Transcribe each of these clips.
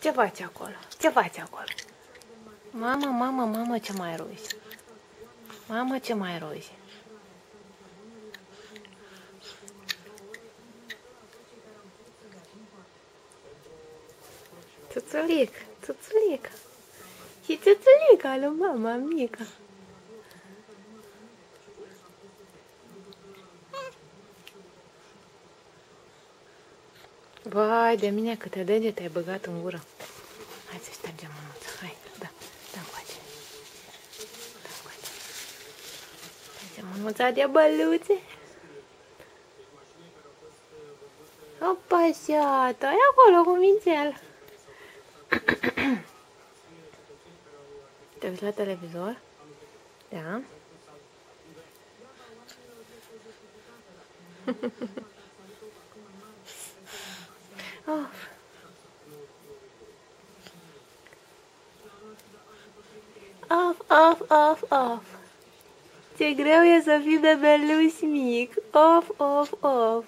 Ce faci acolo? Ce faci acolo? Mamă, mamă, mamă, ce mai rozi? Mamă, ce mai rozi? Țuțulic, țuțulic. Și țuțulica lui mama mică. Vai de mine câte degete ai băgat în gură. Hai să ștergem mânuța. Hai, da, da încoace. Da încoace. Ștergem mânuța de băluțe. Opa, șiată, e acolo cu mințel. Te uiți la televizor? Da. Of. Of, of, of, of. Ce greu e să fii bebeluș mic. Of, of, of.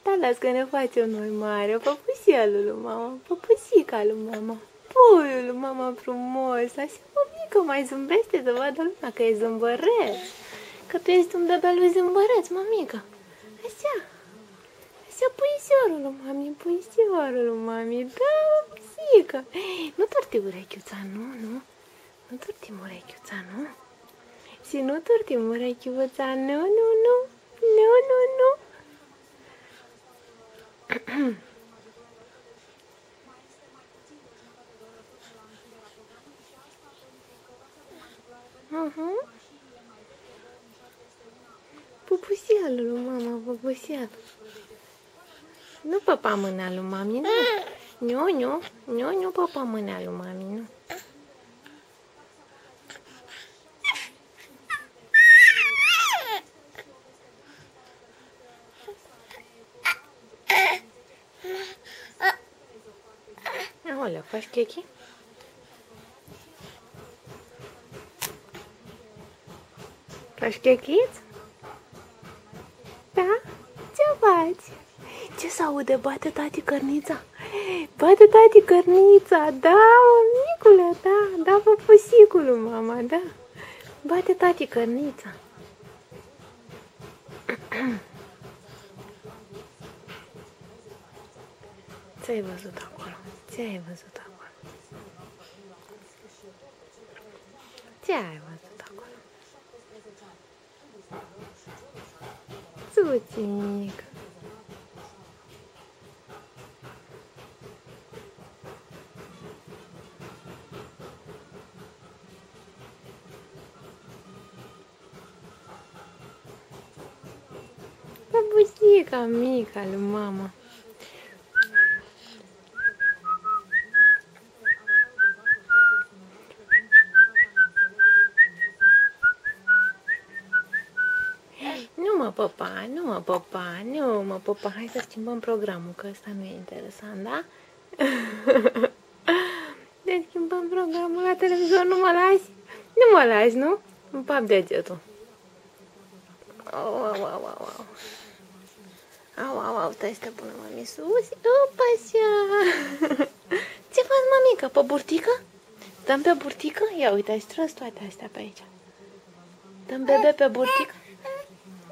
Dar las că ne facem noi mare. Păpușelul lui mama, păpușica lui mama, puiul lui mama frumos. Așa, mămică, mai zâmbește să vadă lumea că e zâmbăreț. Că tu ești un bebeluș zâmbăreț, mămică. Așa. Așa, puișorul lui mami, puișorul lui mami. Da, păpușică. Nu torti urechiuța, nu. Nu tortim urechiuța, nu? Și nu tortim urechiuța, nu. Pupușelul lui mama, pupușel. Nu păpa mâna lui mami, nu. Nu păpa mâna lui mami, nu. Aoleu, faci chechi? Faci chechiți? Da? Ce faci? Ce s-aude? Bate tati cărnița? Bate tati cărnița, da, micule, da, păpușicul, mama, da. Bate tati cărnița. Ce ai văzut acolo? Ce ai văzut acolo? Ce ai văzut acolo? Țuținic. Păpușica mica lui mama. Nu mă păpa, hai să schimbăm programul, că ăsta nu e interesant, da? Deci schimbăm programul la televizor, nu mă lași? Nu mă lași, nu? Îmi pap degetul. Au, stai să te pună mami sus. Opa, așa. Ce faci, mamică? Pe burtică? Dăm pe burtică? Ia uite, ai strâns toate astea pe aici. Dăm bebe pe burtică?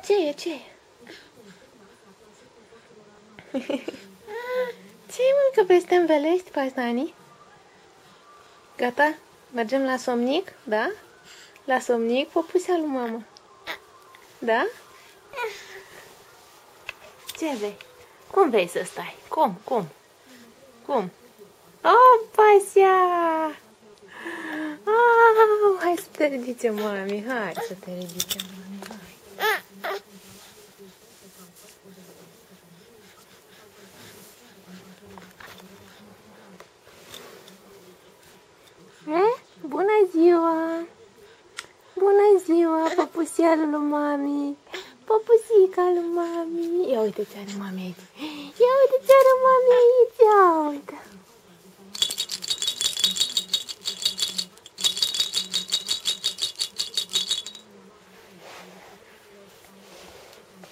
Ce e? Ce-i, mă, că vrei să te învelești, Pașnani? Gata? Mergem la somnic? Da? La somnic, păpușa lui mama. Da? Ce vrei? Cum vrei să stai? Cum? Opa, așa! Hai să te ridice, mami, hai să te ridice, mami, hai. Bună ziua! Bună ziua, păpușelul lui mami! Păpușica lui mami! Ia uite ce are mami aici! Ia uite ce are mami aici! Ia uite!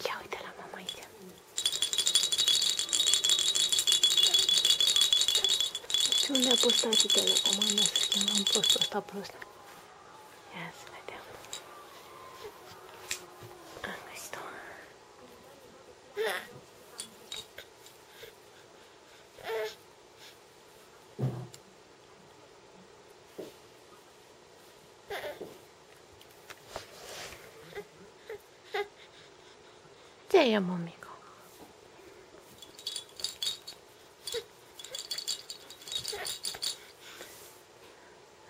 Ia uite la mama aici! Și unde a pus tati telecomanda să schimbăm postul ăsta prost? Ia să vedem. Am găsit-o. Ce e, mămică?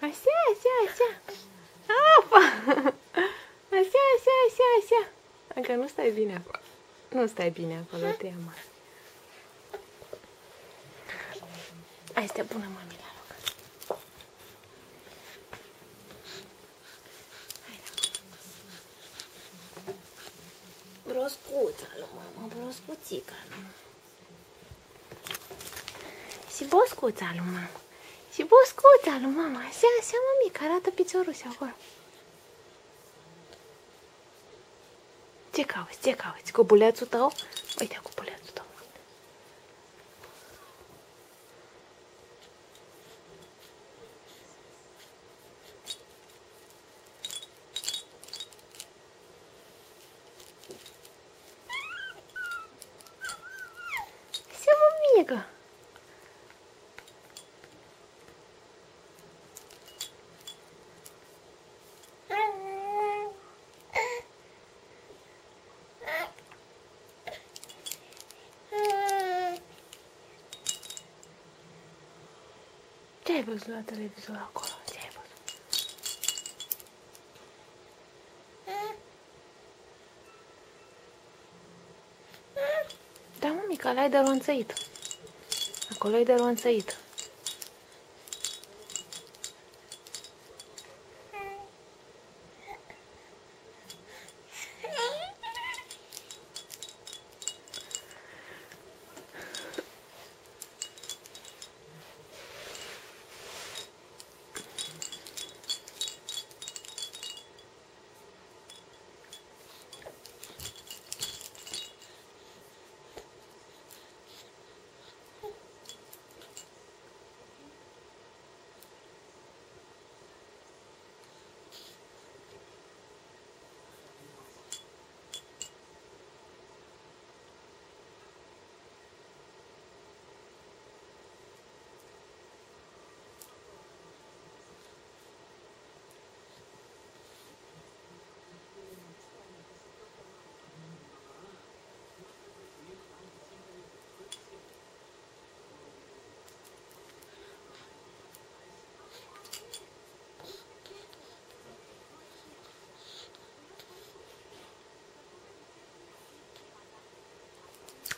Așa. Apa! Așa. Încă nu stai bine acolo. Nu stai bine acolo, te ia mare. Hai să te pună mami la loc. Broscuța lui mama, broscuțica lui mama. Și boscuța lui mama. Și boscuța lui mama. Așa, mămică, arată picioruș acolo. Ce cauți? Copulețul tău? Uite copulețul tău. Ce mămică? Ce ai văzut la televizor acolo? Ce ai văzut? Da, mămică, ăla e de ronțăit. Acolo e de ronțăit.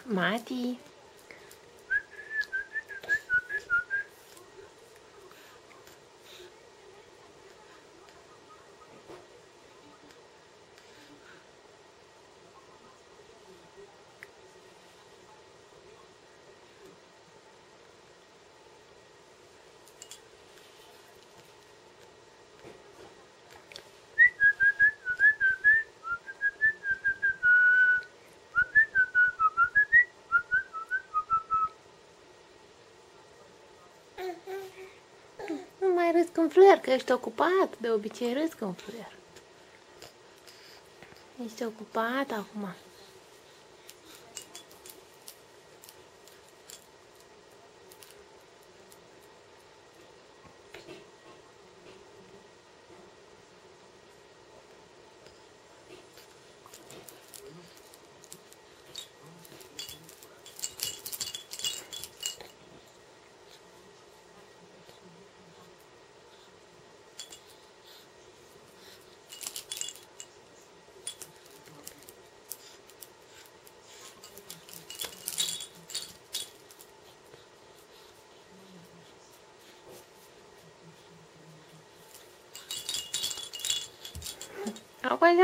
Mati. Nu mai râzi cu un fluier, că ești ocupat. De obicei râzi cu un fluier. Ești ocupat acum.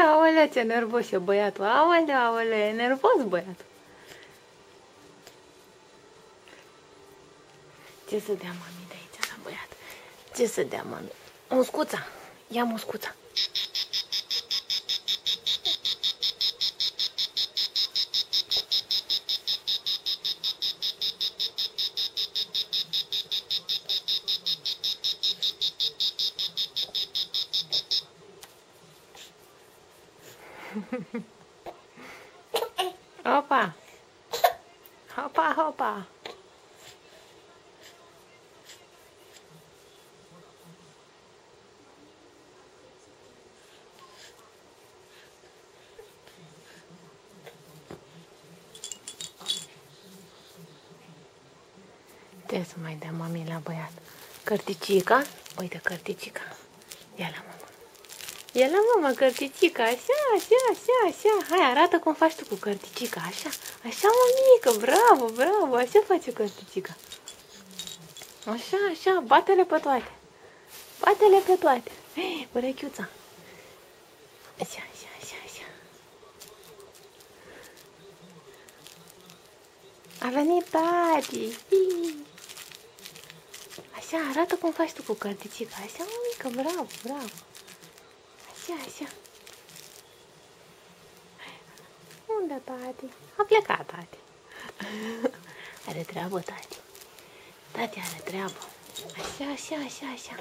Aolea, ce nervos e băiatul. Aolea, e nervos băiatul. Ce să dea mami de aici la băiat? Ce să dea mami? Muscuța. Ia muscuța. hopa. Hopa, hopa. Ce să mai dea mami la băiat? Cărticica? Uite cărticica. Ia la mama. Ia la mama cărticica. Așa, așa, așa, așa. Hai, arată cum faci tu cu cărticica. Așa, așa mămică. Bravo, bravo. Așa face cărticica. Așa, așa. Bate-le pe toate. Bate-le pe toate. Urechiuța. Așa, așa, așa, așa. A venit tati. Așa, arată cum faci tu cu cărticica. Așa, mămică, bravo, bravo. Așa, așa. Unde tati? A plecat tati. Are treabă tati. Tati are treabă. Așa, așa, așa, așa.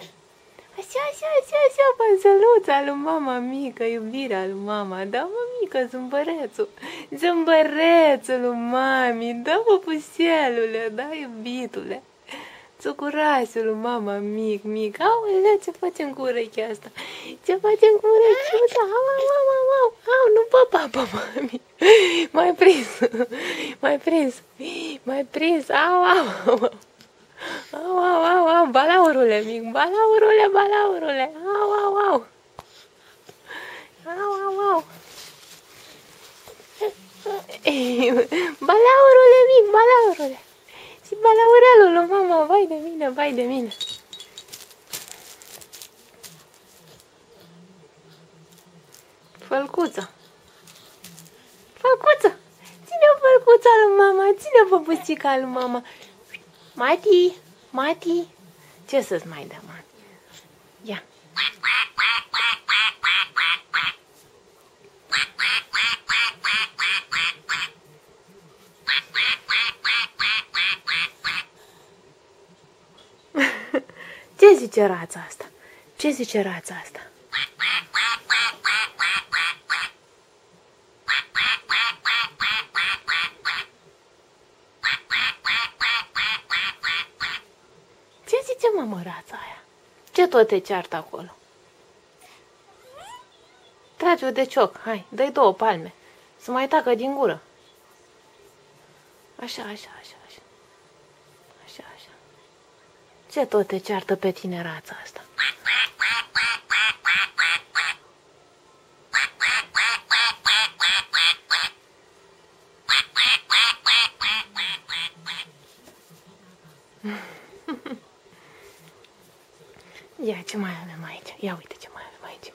Așa, așa, așa, așa, păsăluța lui mama mică, iubirea lui mama. Da, mămică, zâmbărețul. Zâmbărețul lui mami. Da, păpușelule, da, iubitule. Țucurașul lui mama mic, mic. Aoleu, ce facem cu urechea asta? Ce facem cu urechiuța? Au, nu păpa pe mami. M-ai prins. M-ai prins. M-ai prins. Au. Balaurule, mic. Balaurule. Au. Balaurule, mic, balaurule. Și balaurelul lui mama, vai de mine. Fălcuță. Ține fălcuța lui mama, ține păpușica lui mama. Mati. Ce să-ți mai dea, mami? Ia. Ce zice rața asta? Ce zice mama rața aia? Ce tot te ceartă acolo? Trage-o de cioc, hai, dă-i 2 palme. Să mai tacă din gură. Așa. Ce tot te ceartă pe tine rața asta? Ia, ce mai avem aici? Ia uite ce mai avem aici.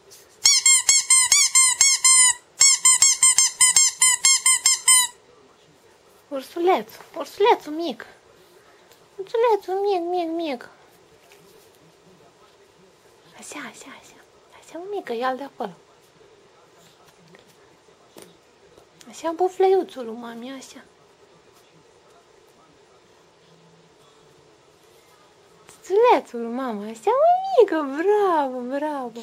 Ursulețul mic. Ursulețul mic. Așa, mică, ia-l de acolo. Așa, bufleiuțul lui mami, așa. Ursulețul lui mama, așa, mică, bravo.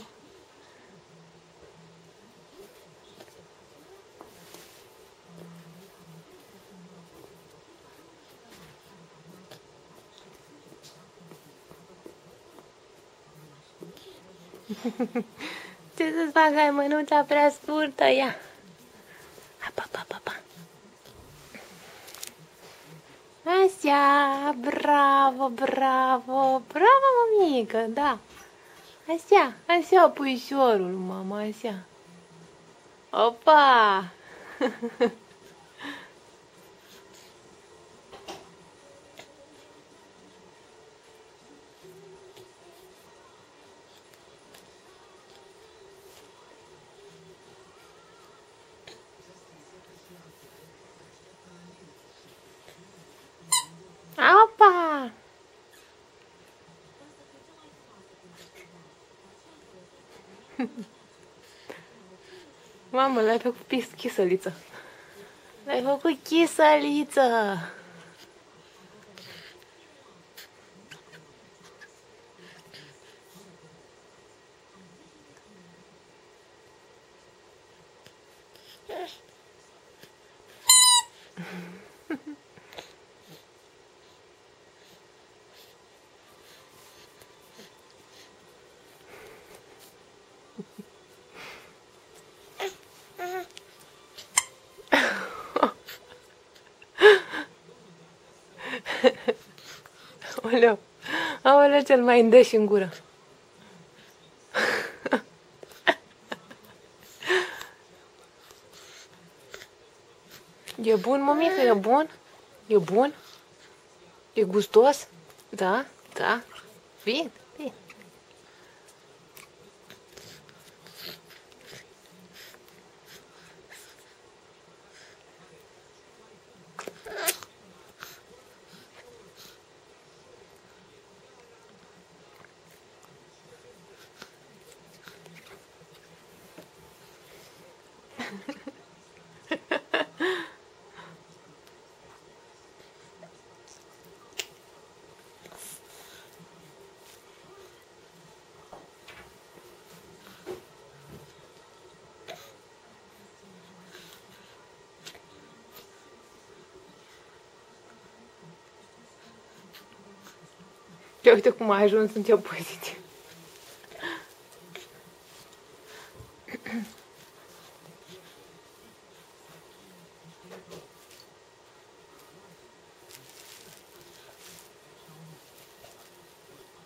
Ce să-ți fac, ai mânuța prea scurtă, ia. Pa. Așa, bravo, mămică, da. Așa, puișorul, mama, așa. Opa! Opa! Mamă, l-ai făcut chisăliță. L-ai făcut chisăliță. Oleu, aoleu, cel mai îndă și în gură. E bun, mămică, e bun? E bun? E gustos? Da? Da? Bine, bine. Și uite cum a ajuns în ce poziție.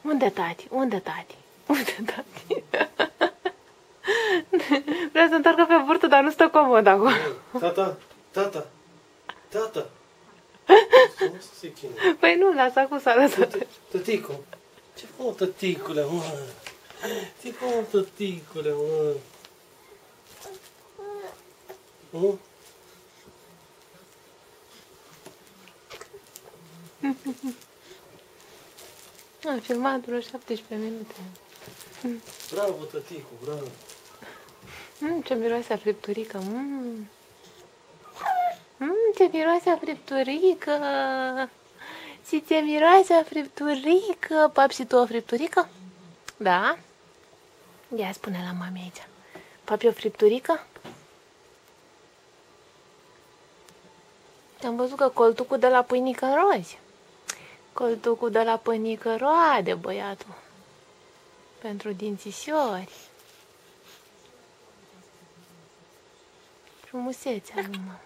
Unde tati? Unde tati? Unde tati? Vrea să întoarcă pe burtă, dar nu stă comod acum. Tata, tata, tata. Păi nu, lasă cu sală să... Tăticu, ce fă, tăticule, mă? Ce fă, tăticule, mă? Nu? Am filmat vreo 17 minute. Bravo, tăticu, bravo. Ce miroase a fripturică. Ce miroase a fripturică. Și ce miroase a fripturică. Pap, și tu o fripturică? Da? Ia spune la mami aici. Papi, o fripturică? Am văzut că coltucul de la pâinică rozi. Coltucul de la pâinică roade, băiatul. Pentru dințișori. Frumusețea lui mama.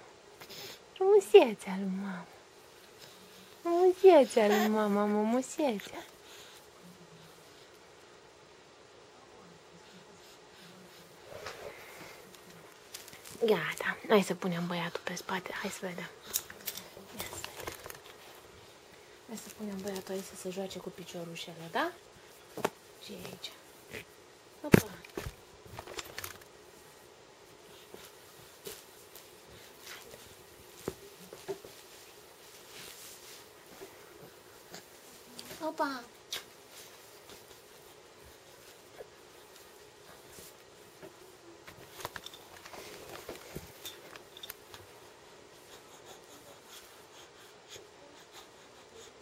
Frumusețea lui mama. Frumusețea lui mama, mămusețea. Gata, hai să punem băiatul pe spate, hai să vedem. Hai să punem băiatul aici să se joace cu piciorușele, da? Și aici. Opa. Opa.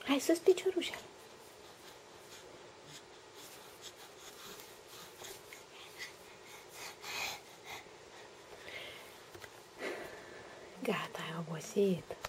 Hai sus piciorușele. Gata, ai obosit.